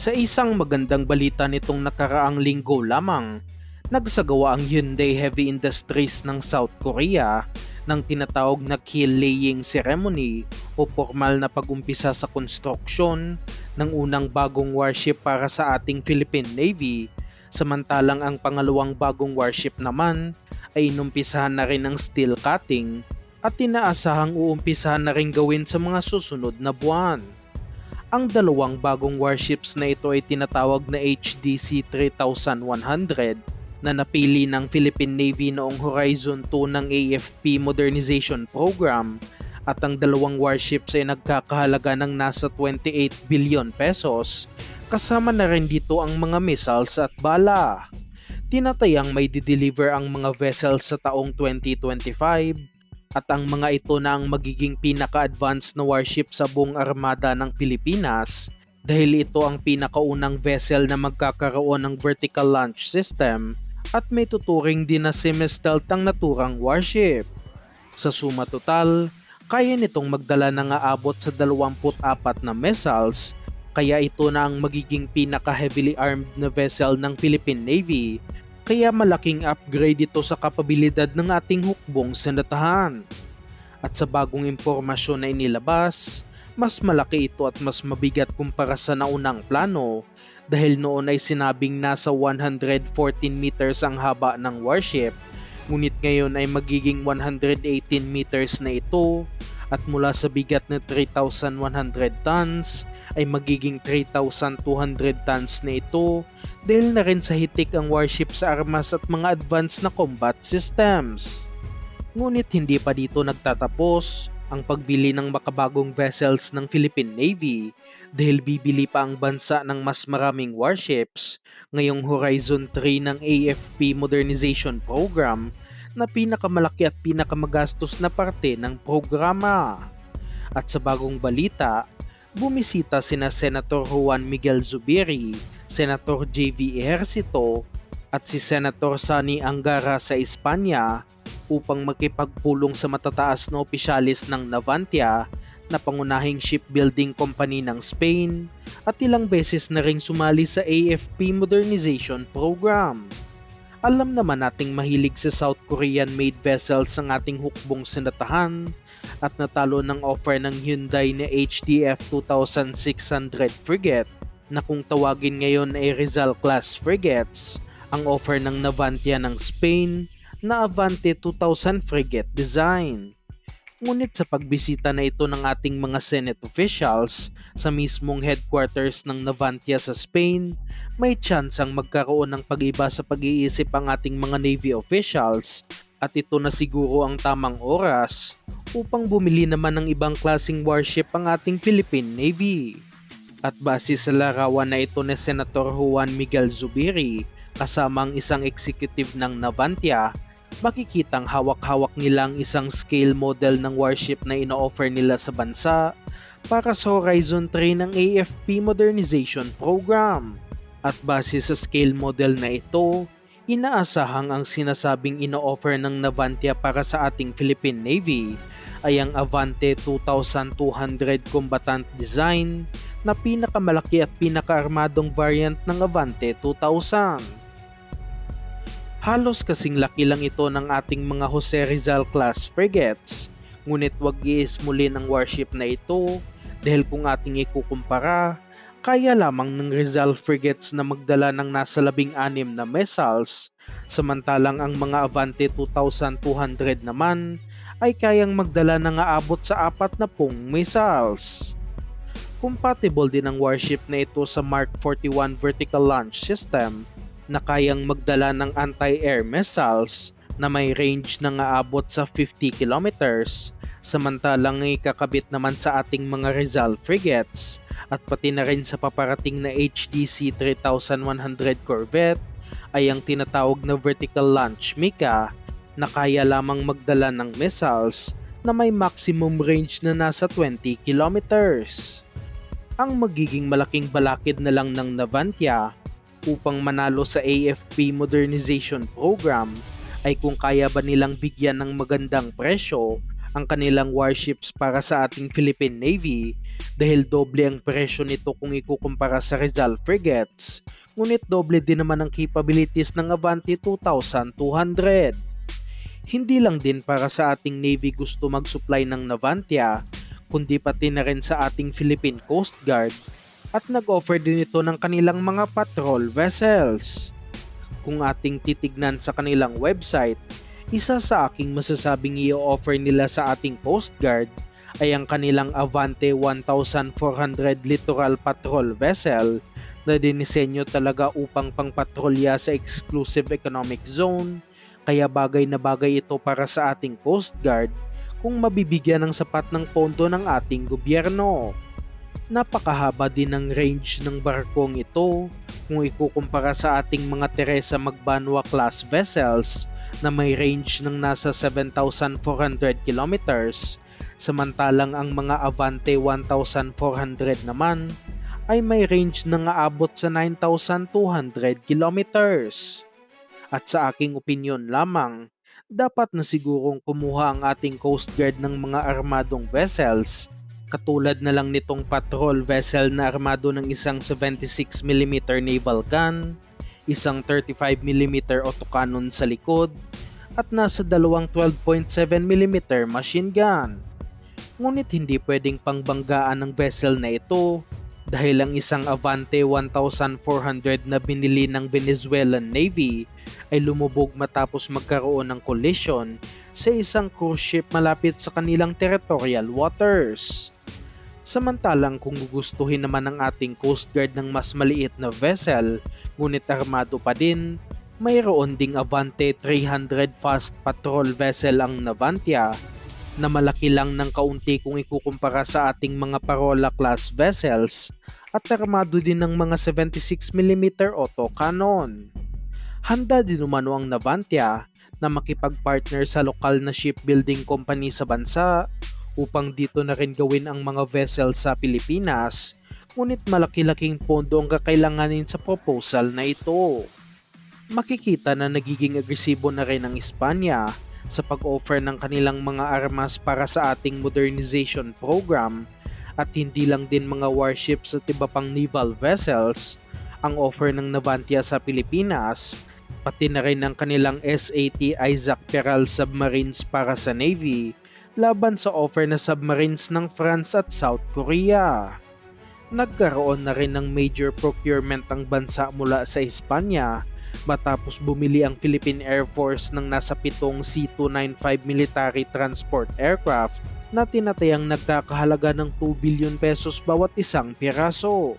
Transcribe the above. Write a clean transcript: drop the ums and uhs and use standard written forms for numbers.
Sa isang magandang balita nitong nakaraang linggo lamang, nagsagawa ang Hyundai Heavy Industries ng South Korea ng tinatawag na keel laying ceremony o formal na pag-umpisa sa konstruksyon ng unang bagong warship para sa ating Philippine Navy, samantalang ang pangalawang bagong warship naman ay inumpisahan na rin ng steel cutting at inaasahang uumpisahan na rin gawin sa mga susunod na buwan. Ang dalawang bagong warships na ito ay tinatawag na HDC 3100 na napili ng Philippine Navy noong Horizon 2 ng AFP Modernization Program, at ang dalawang warships ay nagkakahalaga ng nasa 28 billion pesos, kasama na rin dito ang mga missiles at bala. Tinatayang may dideliver ang mga vessels sa taong 2025, at ang mga ito na ang magiging pinaka-advanced na warship sa buong armada ng Pilipinas dahil ito ang pinakaunang vessel na magkakaroon ng vertical launch system at may tuturing din na semi-stealth ang naturang warship. Sa suma total, kaya nitong magdala ng aabot sa 24 na missiles, kaya ito na ang magiging pinaka-heavily armed na vessel ng Philippine Navy. Kaya malaking upgrade ito sa kapabilidad ng ating hukbong senatahan. At sa bagong impormasyon na inilabas, mas malaki ito at mas mabigat kumpara sa naunang plano dahil noon ay sinabing nasa 114 meters ang haba ng warship, ngunit ngayon ay magiging 118 meters na ito, at mula sa bigat na 3,100 tons ay magiging 3,200 tons na ito dahil na rin sa hitik ang warship sa armas at mga advanced na combat systems. Ngunit hindi pa dito nagtatapos ang pagbili ng makabagong vessels ng Philippine Navy dahil bibili pa ang bansa ng mas maraming warships ngayong Horizon 3 ng AFP Modernization Program na pinakamalaki at pinakamagastos na parte ng programa. At sa bagong balita, bumisita sina Senator Juan Miguel Zubiri, Senator JV Ejercito at si Senator Sani Angara sa Espanya upang makipagpulong sa matataas na opisyalis ng Navantia na pangunahing shipbuilding company ng Spain at ilang beses na ring sumali sa AFP Modernization Program. Alam naman nating mahilig sa South Korean-made vessels ang ating hukbong senatahan at natalo ng offer ng Hyundai na HDF 2600 frigate na kung tawagin ngayon ay Rizal-class frigates, ang offer ng Navantia ng Spain na Avante 2000 frigate design. Ngunit sa pagbisita na ito ng ating mga Senate officials sa mismong headquarters ng Navantia sa Spain, may tsansang magkaroon ng pag-iba sa pag-iisip ang ating mga Navy officials, at ito na siguro ang tamang oras upang bumili naman ng ibang klaseng warship ang ating Philippine Navy. At base sa larawan na ito ni Senator Juan Miguel Zubiri kasama ang isang executive ng Navantia, makikitang hawak-hawak nilang isang scale model ng warship na ino-offer nila sa bansa para sa Horizon 3 ng AFP Modernization Program. At base sa scale model na ito, inaasahang ang sinasabing ino-offer ng Navantia para sa ating Philippine Navy ay ang Avante 2200 combatant design na pinakamalaki at pinakaarmadong variant ng Avante 2000. Halos kasing laki lang ito ng ating mga Jose Rizal class frigates, ngunit wag iismulin ang warship na ito dahil kung ating ikukumpara, kaya lamang ng Rizal frigates na magdala ng nasa 16 na missiles, samantalang ang mga Avante 2200 naman ay kayang magdala ng aabot sa 40 missiles. Compatible din ang warship na ito sa Mark 41 vertical launch system na kayang magdala ng anti-air missiles na may range na aabot sa 50 kilometers, samantalang ikakabit naman sa ating mga Rizal frigates at pati na rin sa paparating na HDC 3100 corvette ay ang tinatawag na vertical launch Mika na kaya lamang magdala ng missiles na may maximum range na nasa 20 kilometers. Ang magiging malaking balakid na lang ng Navantia upang manalo sa AFP Modernization Program ay kung kaya ba nilang bigyan ng magandang presyo ang kanilang warships para sa ating Philippine Navy dahil doble ang presyo nito kung ikukumpara sa Rizal frigates, ngunit doble din naman ang capabilities ng Avanti 2200. Hindi lang din para sa ating Navy gusto mag-supply ng Navantia, kundi pati na rin sa ating Philippine Coast Guard at nag-offer din ito ng kanilang mga patrol vessels. Kung ating titignan sa kanilang website, isa sa aking masasabing i-offer nila sa ating Coast Guard ay ang kanilang Avante 1400 Littoral Patrol Vessel na dinisenyo talaga upang pangpatrolya sa exclusive economic zone, kaya bagay na bagay ito para sa ating Coast Guard kung mabibigyan ng sapat ng pondo ng ating gobyerno. Napakahaba din ng range ng barkong ito kung ikukumpara sa ating mga Teresa Magbanwa class vessels na may range ng nasa 7,400 kilometers, samantalang ang mga Avante 1,400 naman ay may range na aabot sa 9,200 kilometers. At sa aking opinyon lamang, dapat na sigurong kumuha ang ating Coast Guard ng mga armadong vessels, katulad na lang nitong patrol vessel na armado ng isang 76mm naval gun, isang 35mm autocannon sa likod, at nasa dalawang 12.7mm machine gun. Ngunit hindi pwedeng pangbanggaan ng vessel na ito dahil ang isang Avante 1400 na binili ng Venezuelan Navy ay lumubog matapos magkaroon ng collision sa isang cruise ship malapit sa kanilang territorial waters. Samantalang kung gugustuhin naman ng ating Coast Guard ng mas maliit na vessel ngunit armado pa din, mayroon ding Avante 300 fast patrol vessel ang Navantia na malaki lang ng kaunti kung ikukumpara sa ating mga Parola class vessels at armado din ng mga 76mm autocannon. Handa din umano ang Navantia na makipag-partner sa lokal na shipbuilding company sa bansa upang dito na rin gawin ang mga vessel sa Pilipinas, ngunit malaki-laking pondo ang kakailanganin sa proposal na ito. Makikita na nagiging agresibo na rin ang Espanya sa pag-offer ng kanilang mga armas para sa ating modernization program at hindi lang din mga warships at iba pang naval vessels ang offer ng Navantia sa Pilipinas, pati na rin ang kanilang SAT Isaac Peral submarines para sa Navy laban sa offer na submarines ng France at South Korea. Nagkaroon na rin ng major procurement ang bansa mula sa Espanya matapos bumili ang Philippine Air Force ng nasa 7 C-295 military transport aircraft na tinatayang nagkakahalaga ng 2 billion pesos bawat isang piraso.